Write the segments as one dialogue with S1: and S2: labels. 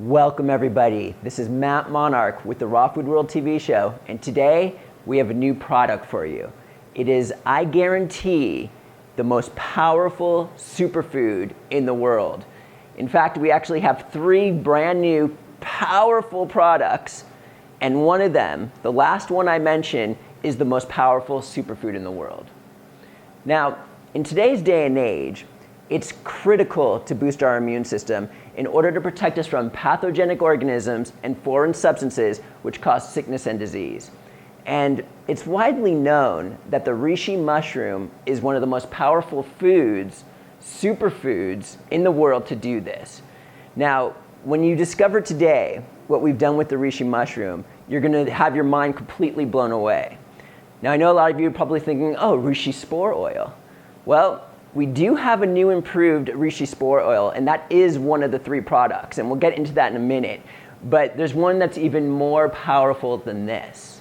S1: Welcome everybody. This is Matt Monarch with the Raw Food World TV show, and today we have a new product for you. It is, I guarantee, the most powerful superfood in the world. In fact, we actually have 3 brand new powerful products, and one of them, the last one I mentioned, is the most powerful superfood in the world. Now, in today's day and age, it's critical to boost our immune system in order to protect us from pathogenic organisms and foreign substances which cause sickness and disease. And it's widely known that the reishi mushroom is one of the most powerful foods, superfoods, in the world to do this. Now, when you discover today what we've done with the reishi mushroom, you're gonna have your mind completely blown away. Now, I know a lot of you are probably thinking, oh, reishi spore oil. Well, we do have a new improved reishi spore oil, and that is one of the 3 products, and we'll get into that in a minute. But there's one that's even more powerful than this.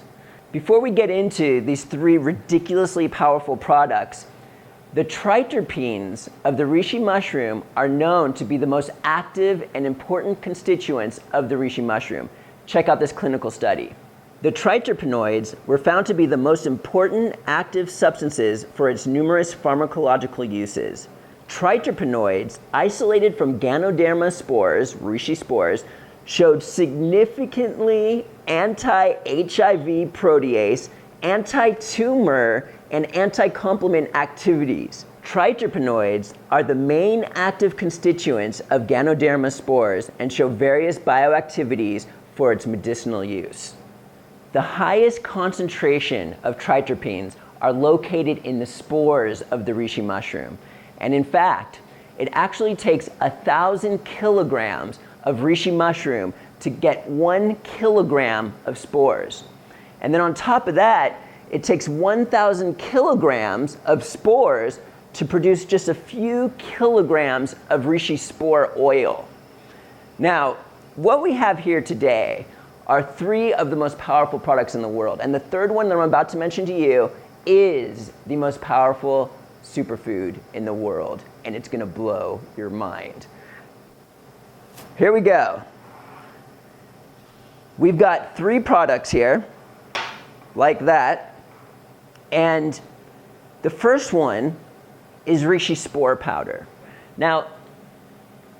S1: Before we get into these 3 ridiculously powerful products, the triterpenes of the reishi mushroom are known to be the most active and important constituents of the reishi mushroom. Check out this clinical study. The triterpenoids were found to be the most important active substances for its numerous pharmacological uses. Triterpenoids, isolated from Ganoderma spores, reishi spores, showed significantly anti-HIV protease, anti-tumor, and anti-complement activities. Triterpenoids are the main active constituents of Ganoderma spores and show various bioactivities for its medicinal use. The highest concentration of triterpenes are located in the spores of the reishi mushroom. And in fact, it actually takes 1,000 kilograms of reishi mushroom to get 1 kilogram of spores. And then on top of that, it takes 1,000 kilograms of spores to produce just a few kilograms of reishi spore oil. Now, what we have here today are 3 of the most powerful products in the world. And the 3rd one that I'm about to mention to you is the most powerful superfood in the world. And it's gonna blow your mind. Here we go. We've got 3 products here, like that. And the first one is reishi spore powder. Now,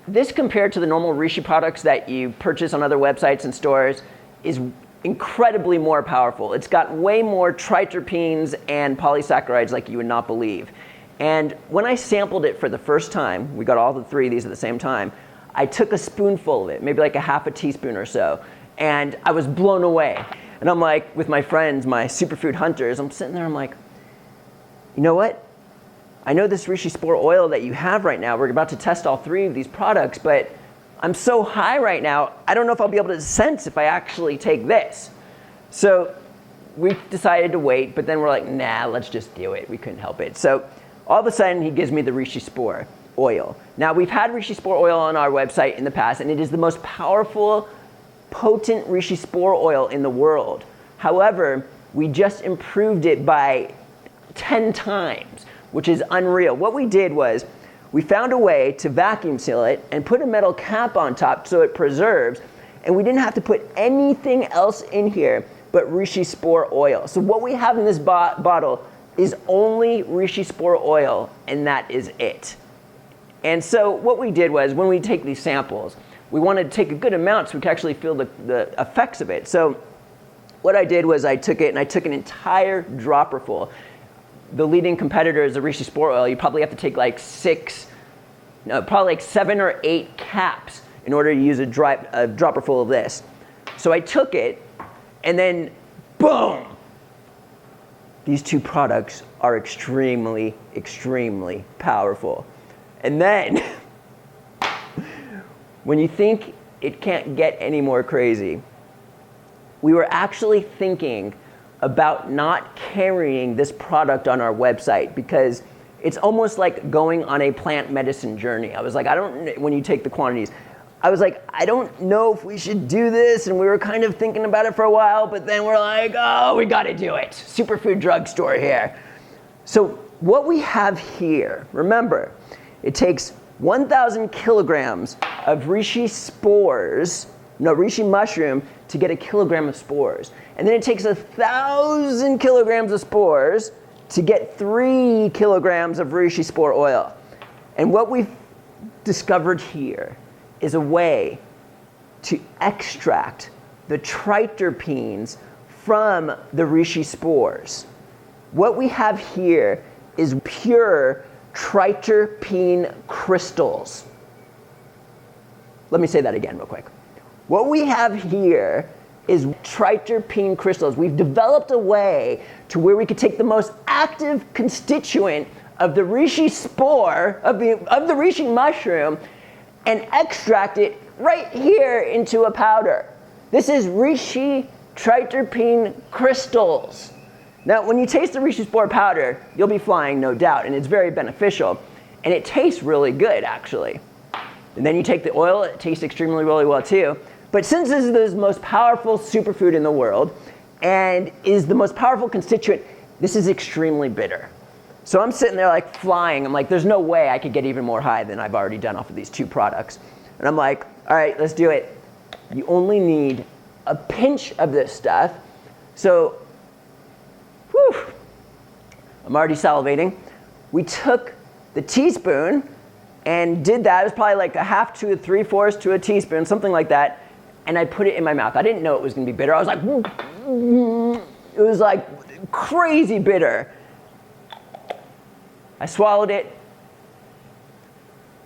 S1: this compared to the normal reishi products that you purchase on other websites and stores is incredibly more powerful. It's got way more triterpenes and polysaccharides like you would not believe. And when I sampled it for the first time, we got all the 3 of these at the same time, I took a spoonful of it, maybe like a half a teaspoon or so, and I was blown away. And I'm like, with my friends, my superfood hunters, I'm sitting there, I'm like, you know what? I know this reishi spore oil that you have right now, we're about to test all 3 of these products, but I'm so high right now, I don't know if I'll be able to sense if I actually take this. So we decided to wait, but then we're like, nah, let's just do it. We couldn't help it. So all of a sudden, he gives me the reishi spore oil. Now, we've had reishi spore oil on our website in the past, and it is the most powerful, potent reishi spore oil in the world. However, we just improved it by 10 times, which is unreal. What we did was, we found a way to vacuum seal it and put a metal cap on top so it preserves, and we didn't have to put anything else in here but reishi spore oil. So what we have in this bottle is only reishi spore oil, and that is it. And so what we did was, when we take these samples, we wanted to take a good amount so we could actually feel the effects of it. So what I did was I took it and I took an entire dropper full. The leading competitor is the reishi spore oil. You probably have to take like 7 or 8 caps in order to use a dropper full of this. So I took it, and then boom! These 2 products are extremely, extremely powerful. And then, when you think it can't get any more crazy, we were actually thinking about not carrying this product on our website because it's almost like going on a plant medicine journey. I was like, when you take the quantities, I was like, I don't know if we should do this, and we were kind of thinking about it for a while, but then we're like, oh, we gotta do it. Superfood drugstore here. So what we have here, remember, it takes 1,000 kilograms of reishi reishi mushroom to get a kilogram of spores. And then it takes 1,000 kilograms of spores to get 3 kilograms of reishi spore oil. And what we've discovered here is a way to extract the triterpenes from the reishi spores. What we have here is pure triterpene crystals. Let me say that again real quick. What we have here is triterpene crystals. We've developed a way to where we could take the most active constituent of the reishi spore, of the reishi mushroom, and extract it right here into a powder. This is reishi triterpene crystals. Now, when you taste the reishi spore powder, you'll be flying, no doubt, and it's very beneficial. And it tastes really good, actually. And then you take the oil, it tastes extremely really well too. But since this is the most powerful superfood in the world and is the most powerful constituent, this is extremely bitter. So I'm sitting there like flying. I'm like, there's no way I could get even more high than I've already done off of these 2 products. And I'm like, all right, let's do it. You only need a pinch of this stuff. So, whew, I'm already salivating. We took the teaspoon and did that. It was probably like a half to a 3/4 to a teaspoon, something like that. And I put it in my mouth. I didn't know it was gonna be bitter. I was like, it was like crazy bitter. I swallowed it,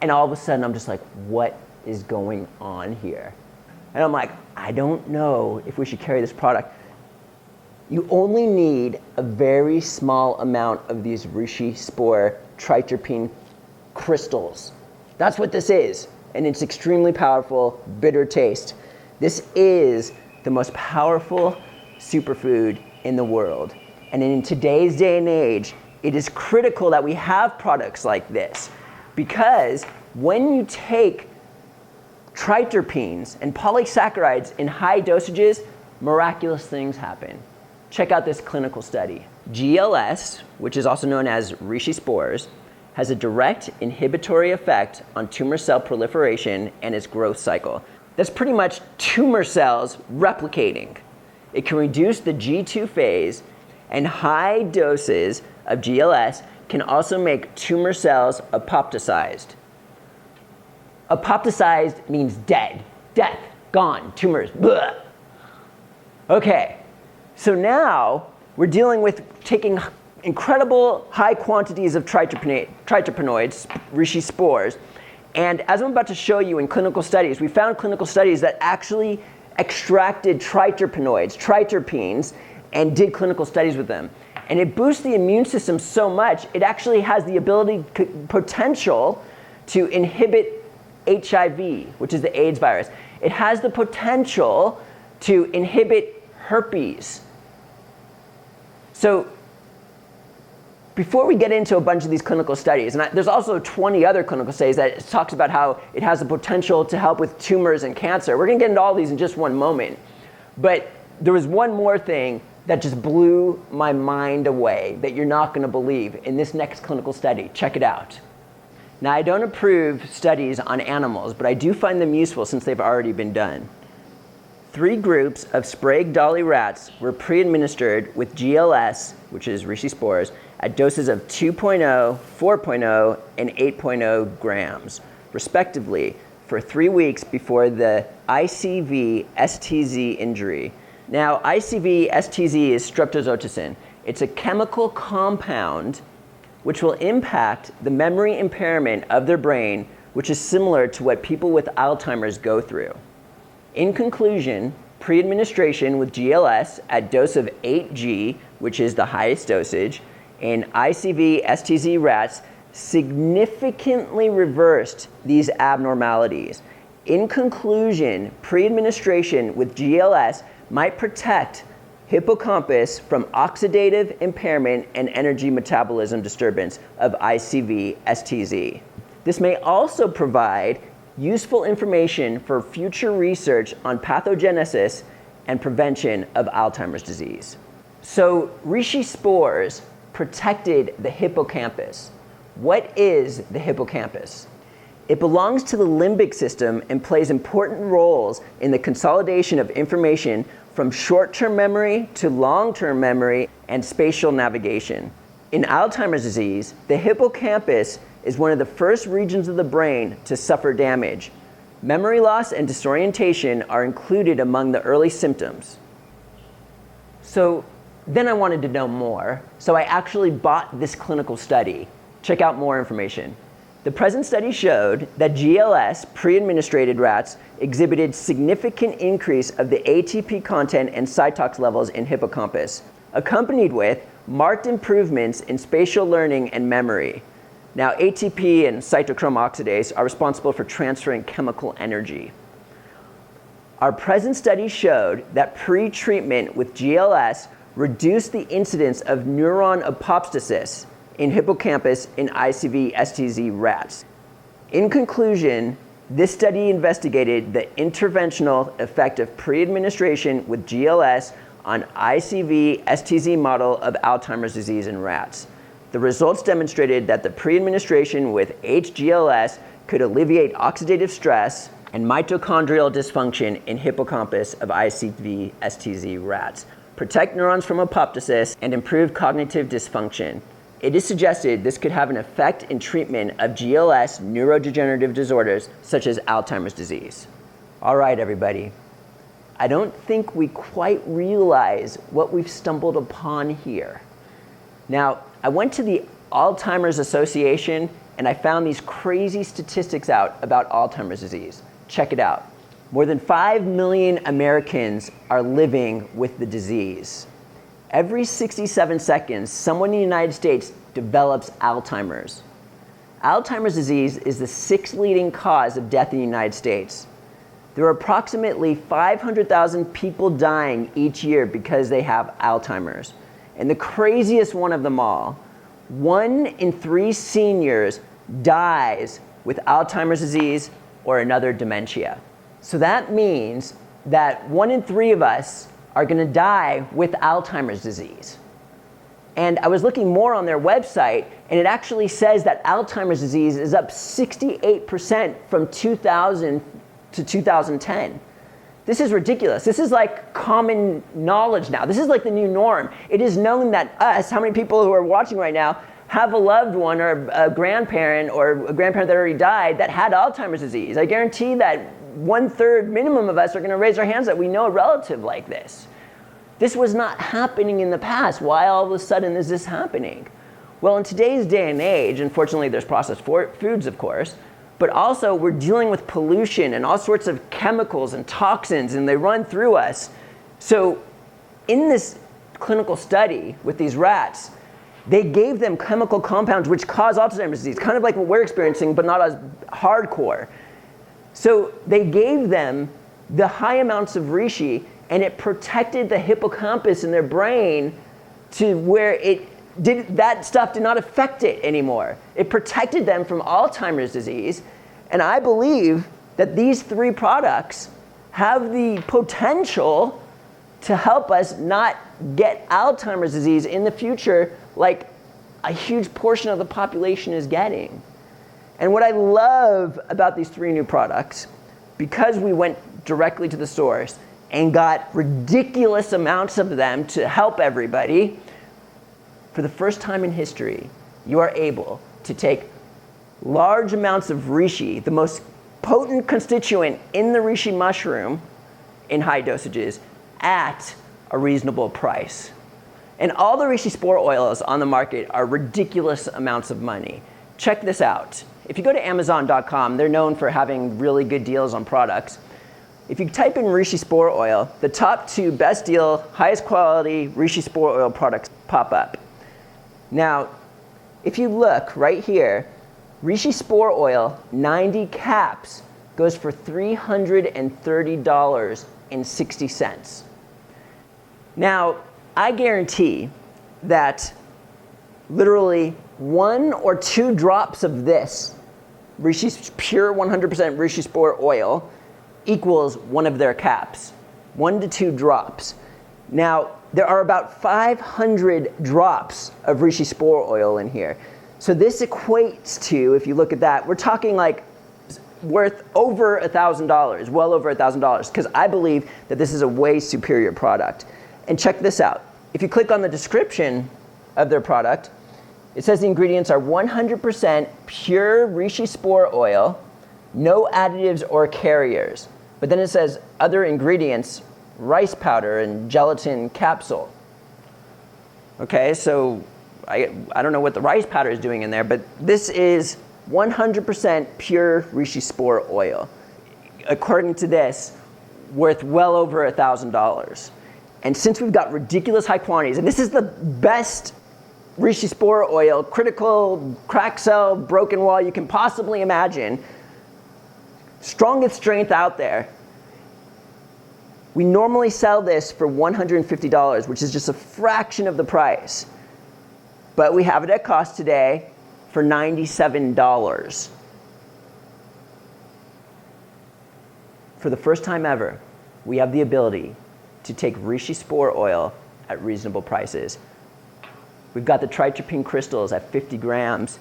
S1: and all of a sudden I'm just like, what is going on here? And I'm like, I don't know if we should carry this product. You only need a very small amount of these reishi spore triterpene crystals. That's what this is, and it's extremely powerful, bitter taste. This is the most powerful superfood in the world. And in today's day and age, it is critical that we have products like this, because when you take triterpenes and polysaccharides in high dosages, miraculous things happen. Check out this clinical study. GLS, which is also known as reishi spores, has a direct inhibitory effect on tumor cell proliferation and its growth cycle. That's pretty much tumor cells replicating. It can reduce the G2 phase, and high doses of GLS can also make tumor cells apoptosized. Apoptosized means dead, death, gone, tumors, bleh. Okay, so now we're dealing with taking incredible high quantities of triterpenoids, reishi spores, and as I'm about to show you in clinical studies, we found clinical studies that actually extracted triterpenes, and did clinical studies with them. And it boosts the immune system so much, it actually has the potential to inhibit HIV, which is the AIDS virus. It has the potential to inhibit herpes. So before we get into a bunch of these clinical studies, and there's also 20 other clinical studies that talks about how it has the potential to help with tumors and cancer. We're gonna get into all these in just one moment. But there was one more thing that just blew my mind away that you're not gonna believe in this next clinical study. Check it out. Now, I don't approve studies on animals, but I do find them useful since they've already been done. 3 groups of Sprague Dawley rats were pre-administered with GLS, which is reishi spores, at doses of 2.0, 4.0, and 8.0 grams, respectively, for 3 weeks before the ICV-STZ injury. Now, ICV-STZ is streptozotocin. It's a chemical compound which will impact the memory impairment of their brain, which is similar to what people with Alzheimer's go through. In conclusion, pre-administration with GLS at dose of 8G, which is the highest dosage, in ICV-STZ rats significantly reversed these abnormalities. In conclusion, pre-administration with GLS might protect hippocampus from oxidative impairment and energy metabolism disturbance of ICV-STZ. This may also provide useful information for future research on pathogenesis and prevention of Alzheimer's disease. So reishi spores protected the hippocampus. What is the hippocampus? It belongs to the limbic system and plays important roles in the consolidation of information from short-term memory to long-term memory and spatial navigation. In Alzheimer's disease, the hippocampus is one of the first regions of the brain to suffer damage. Memory loss and disorientation are included among the early symptoms. So then I wanted to know more, so I actually bought this clinical study. Check out more information. The present study showed that GLS pre-administrated rats exhibited significant increase of the ATP content and cytox levels in hippocampus, accompanied with marked improvements in spatial learning and memory. Now, ATP and cytochrome oxidase are responsible for transferring chemical energy. Our present study showed that pre-treatment with GLS reduced the incidence of neuron apoptosis in hippocampus in ICV-STZ rats. In conclusion, this study investigated the interventional effect of pre-administration with GLS on ICV-STZ model of Alzheimer's disease in rats. The results demonstrated that the pre-administration with HGLS could alleviate oxidative stress and mitochondrial dysfunction in hippocampus of ICV-STZ rats, protect neurons from apoptosis, and improve cognitive dysfunction. It is suggested this could have an effect in treatment of GLS neurodegenerative disorders such as Alzheimer's disease. All right, everybody. I don't think we quite realize what we've stumbled upon here. Now, I went to the Alzheimer's Association and I found these crazy statistics out about Alzheimer's disease. Check it out. More than 5 million Americans are living with the disease. Every 67 seconds, someone in the United States develops Alzheimer's. Alzheimer's disease is the 6th leading cause of death in the United States. There are approximately 500,000 people dying each year because they have Alzheimer's. And the craziest one of them all, 1 in 3 seniors dies with Alzheimer's disease or another dementia. So that means that 1 in 3 of us are going to die with Alzheimer's disease. And I was looking more on their website, and it actually says that Alzheimer's disease is up 68% from 2000 to 2010. This is ridiculous. This is like common knowledge now. This is like the new norm. It is known that us, how many people who are watching right now, have a loved one or a grandparent that already died that had Alzheimer's disease. I guarantee that 1/3 minimum of us are going to raise our hands that we know a relative like this. This was not happening in the past. Why all of a sudden is this happening? Well, in today's day and age, unfortunately there's processed foods, of course, but also we're dealing with pollution and all sorts of chemicals and toxins, and they run through us. So in this clinical study with these rats, they gave them chemical compounds which cause Alzheimer's disease, kind of like what we're experiencing, but not as hardcore. So they gave them the high amounts of reishi, and it protected the hippocampus in their brain to where that stuff did not affect it anymore. It protected them from Alzheimer's disease, and I believe that these 3 products have the potential to help us not get Alzheimer's disease in the future like a huge portion of the population is getting. And what I love about these 3 new products, because we went directly to the source and got ridiculous amounts of them to help everybody, for the first time in history, you are able to take large amounts of reishi, the most potent constituent in the reishi mushroom, in high dosages, at a reasonable price. And all the reishi spore oils on the market are ridiculous amounts of money. Check this out. If you go to Amazon.com, they're known for having really good deals on products. If you type in reishi spore oil, the top 2 best deal, highest quality reishi spore oil products pop up. Now, if you look right here, reishi spore oil, 90 caps, goes for $330.60. Now, I guarantee that literally 1 or 2 drops of this pure 100% reishi spore oil equals 1 of their caps. 1 to 2 drops. Now, there are about 500 drops of reishi spore oil in here. So this equates to, if you look at that, we're talking like worth over $1,000, well over $1,000, because I believe that this is a way superior product. And check this out. If you click on the description of their product, it says the ingredients are 100% pure reishi spore oil, no additives or carriers. But then it says other ingredients, rice powder and gelatin capsule. Okay, so I don't know what the rice powder is doing in there, but this is 100% pure reishi spore oil. According to this, worth well over $1,000. And since we've got ridiculous high quantities, and this is the best reishi spore oil, critical, cracked cell, broken wall you can possibly imagine, strongest strength out there. We normally sell this for $150, which is just a fraction of the price. But we have it at cost today for $97. For the first time ever, we have the ability to take reishi spore oil at reasonable prices. We've got the tritropine crystals at 50 grams.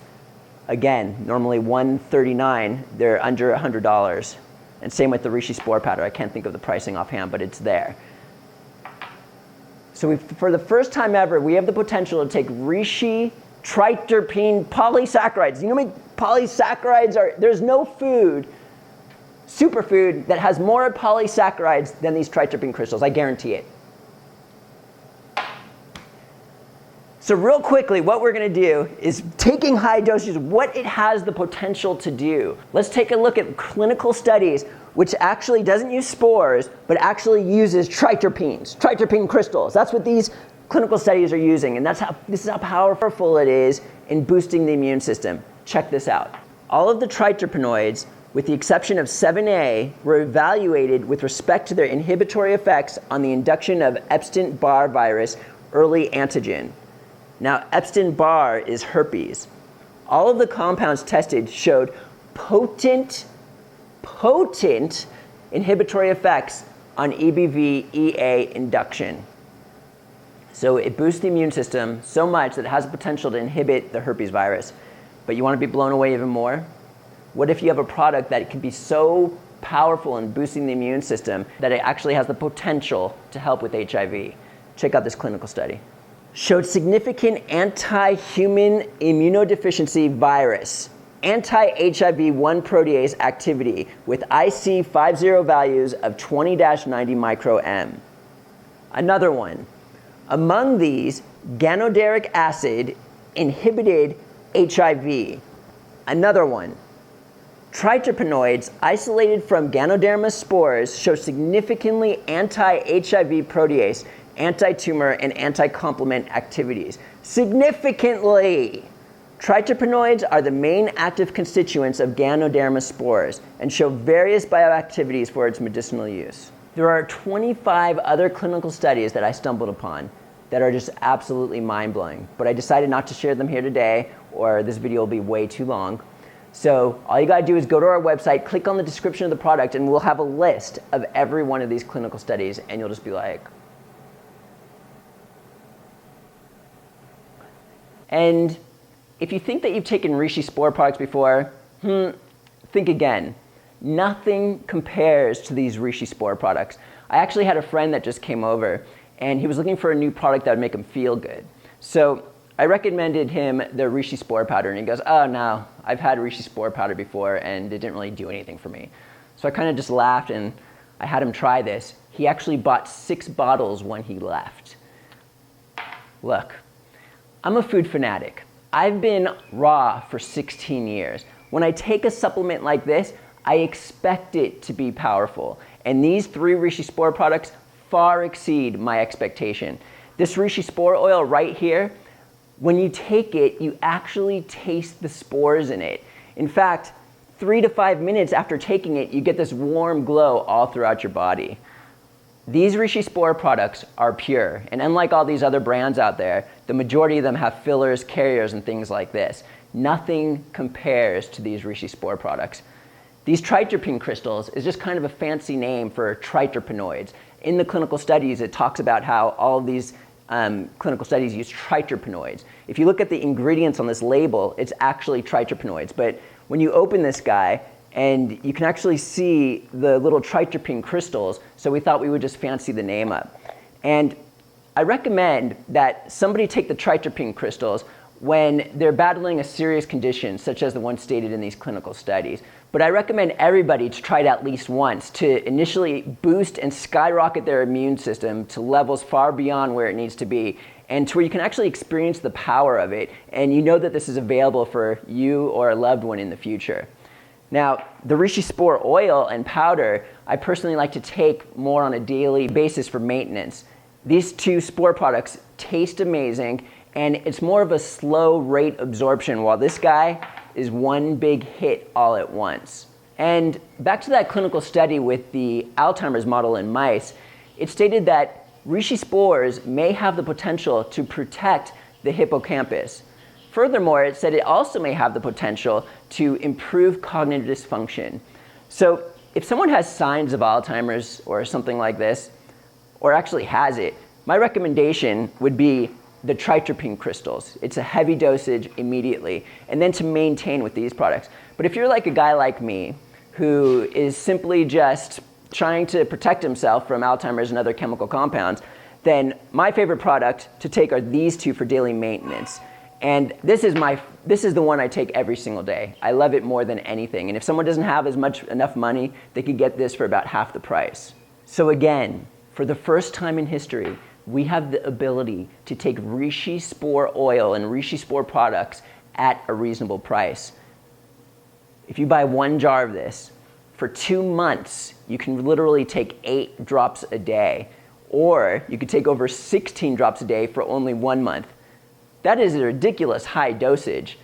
S1: Again, normally $139, they're under $100. And same with the reishi spore powder. I can't think of the pricing offhand, but it's there. So for the first time ever, we have the potential to take reishi triterpene polysaccharides. You know how many polysaccharides are? There's no food, superfood, that has more polysaccharides than these tritropene crystals. I guarantee it. So real quickly, what we're going to do is taking high dosages, what it has the potential to do. Let's take a look at clinical studies, which actually doesn't use spores, but actually uses triterpenes, tritropene crystals. That's what these clinical studies are using, and this is how powerful it is in boosting the immune system. Check this out. All of the triterpenoids, with the exception of 7A, were evaluated with respect to their inhibitory effects on the induction of Epstein-Barr virus early antigen. Now, Epstein-Barr is herpes. All of the compounds tested showed potent inhibitory effects on EBV-EA induction. So it boosts the immune system so much that it has the potential to inhibit the herpes virus. But you want to be blown away even more? What if you have a product that can be so powerful in boosting the immune system that it actually has the potential to help with HIV? Check out this clinical study. Showed significant anti-human immunodeficiency virus, anti-HIV-1 protease activity with IC50 values of 20-90 micro-M. Another one. Among these, ganoderic acid inhibited HIV. Another one. Triterpenoids isolated from Ganoderma spores show significantly anti-HIV protease, anti-tumor, and anti-complement activities. Significantly! Triterpenoids are the main active constituents of Ganoderma spores and show various bioactivities for its medicinal use. There are 25 other clinical studies that I stumbled upon that are just absolutely mind-blowing, but I decided not to share them here today, or this video will be way too long. So all you gotta do is go to our website, click on the description of the product, and we'll have a list of every one of these clinical studies, and you'll just be like, and if you think that you've taken reishi spore products before, think again. Nothing compares to these reishi spore products. I actually had a friend that just came over, and he was looking for a new product that would make him feel good. So I recommended him the reishi spore powder, and he goes, oh no, I've had reishi spore powder before, and it didn't really do anything for me. So I kind of just laughed, and I had him try this. He actually bought 6 bottles when he left. Look, I'm a food fanatic. I've been raw for 16 years. When I take a supplement like this, I expect it to be powerful. And these 3 reishi spore products far exceed my expectation. This reishi spore oil right here, when you take it, you actually taste the spores in it. In fact, 3 to 5 minutes after taking it, you get this warm glow all throughout your body. These reishi spore products are pure, and unlike all these other brands out there, the majority of them have fillers, carriers, and things like this. Nothing compares to these reishi spore products. These triterpene crystals is just kind of a fancy name for triterpenoids. In the clinical studies, it talks about how all of these clinical studies use triterpenoids. If you look at the ingredients on this label, it's actually triterpenoids. But when you open this guy and you can actually see the little tritropine crystals, so we thought we would just fancy the name up. And I recommend that somebody take the tritropine crystals when they're battling a serious condition, such as the one stated in these clinical studies. But I recommend everybody to try it at least once to initially boost and skyrocket their immune system to levels far beyond where it needs to be, and to where you can actually experience the power of it, and you know that this is available for you or a loved one in the future. Now, the reishi spore oil and powder, I personally like to take more on a daily basis for maintenance. These two spore products taste amazing, and it's more of a slow rate absorption, while this guy is one big hit all at once. And back to that clinical study with the Alzheimer's model in mice, it stated that reishi spores may have the potential to protect the hippocampus. Furthermore, it said it also may have the potential to improve cognitive dysfunction. So if someone has signs of Alzheimer's or something like this, or actually has it, my recommendation would be the tritropine crystals. It's a heavy dosage immediately, and then to maintain with these products. But if you're like a guy like me, who is simply just trying to protect himself from Alzheimer's and other chemical compounds, then my favorite product to take are these two for daily maintenance. And this is the one I take every single day. I love it more than anything. And if someone doesn't have enough money, they could get this for about half the price. So again, for the first time in history, we have the ability to take reishi spore oil and reishi spore products at a reasonable price. If you buy 1 jar of this, for 2 months, you can literally take 8 drops a day, or you could take over 16 drops a day for only 1 month. That is a ridiculous high dosage.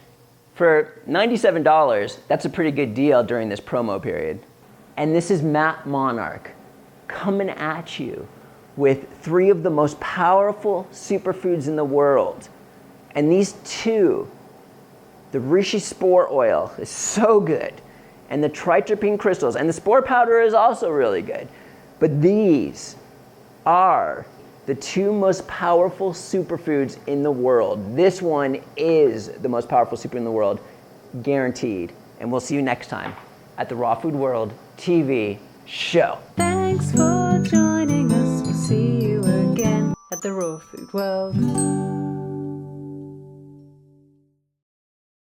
S1: For $97, that's a pretty good deal during this promo period. And this is Matt Monarch coming at you with 3 of the most powerful superfoods in the world. And these two, the reishi spore oil is so good, and the tritropine crystals, and the spore powder is also really good. But these are the 2 most powerful superfoods in the world. This one is the most powerful super in the world, guaranteed. And we'll see you next time at the Raw Food World TV show.
S2: Thanks for joining us. We'll see you again at the Raw Food World.